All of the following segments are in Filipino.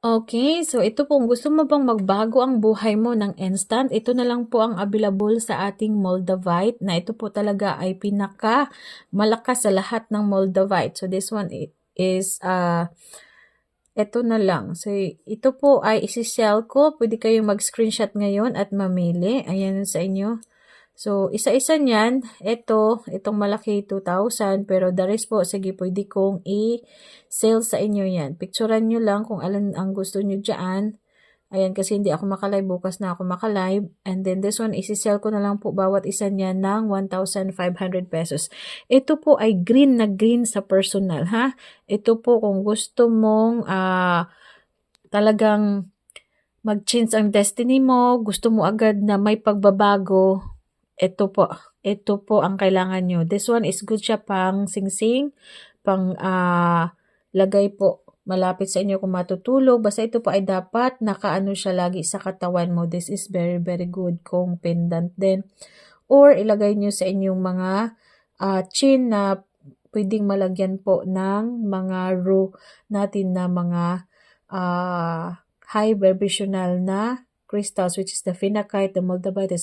Okay, so ito po, kung gusto mo bang magbago ang buhay mo ng instant, ito na lang po ang available sa ating Moldavite na ito po talaga ay pinaka malakas sa lahat ng Moldavite. So this one is ito na lang. So ito po ay isi-sell ko. Pwede kayong mag-screenshot ngayon at mamili. Ayan sa inyo. So, isa-isa niyan, itong malaki 2,000, pero the rest po, sige, pwede kong i-sale sa inyo yan. Picturean nyo lang kung alin ang gusto nyo dyan. Ayan, kasi hindi ako makalive, bukas na ako makalive. And then this one, isi-sell ko na lang po bawat isa niyan ng 1,500 pesos. Ito po ay green na green sa personal, ha? Ito po kung gusto mong talagang mag-change ang destiny mo, gusto mo agad na may pagbabago, ito po ang kailangan nyo. This one is good siya pang singsing, pang lagay po malapit sa inyo kung matutulog. Basta ito po ay dapat nakaano siya lagi sa katawan mo. This is very very good kung pendant din. Or ilagay nyo sa inyong mga chin na pwedeng malagyan po ng mga row natin na mga high vibrational na crystals, which is the phenakite, the moldavite, the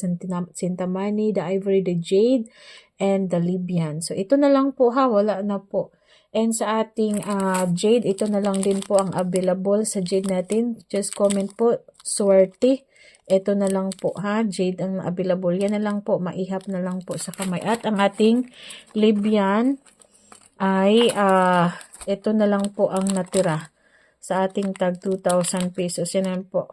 centamani, the ivory, the jade, and the Libyan. So, ito na lang po ha, wala na po. And sa ating jade, ito na lang din po ang available sa jade natin. Just comment po, swerte. Ito na lang po ha, jade ang available. Yan na lang po, maihap na lang po sa kamay. At ang ating Libyan ay ito na lang po ang natira sa ating tag 2,000 pesos. Yan lang po.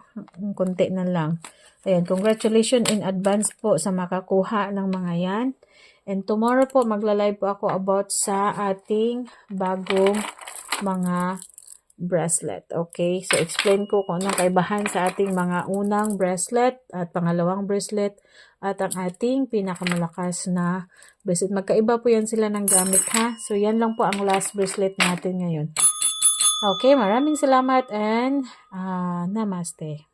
Kunti na lang. Ayan, congratulations in advance po sa makakuha ng mga yan. And tomorrow po, magla-live po ako about sa ating bagong mga bracelet. Okay? So, explain ko kung anong kaibahan sa ating mga unang bracelet at pangalawang bracelet at ang ating pinakamalakas na bracelet. Magkaiba po yan sila ng gamit ha. So, yan lang po ang last bracelet natin ngayon. Okay, maraming salamat and namaste.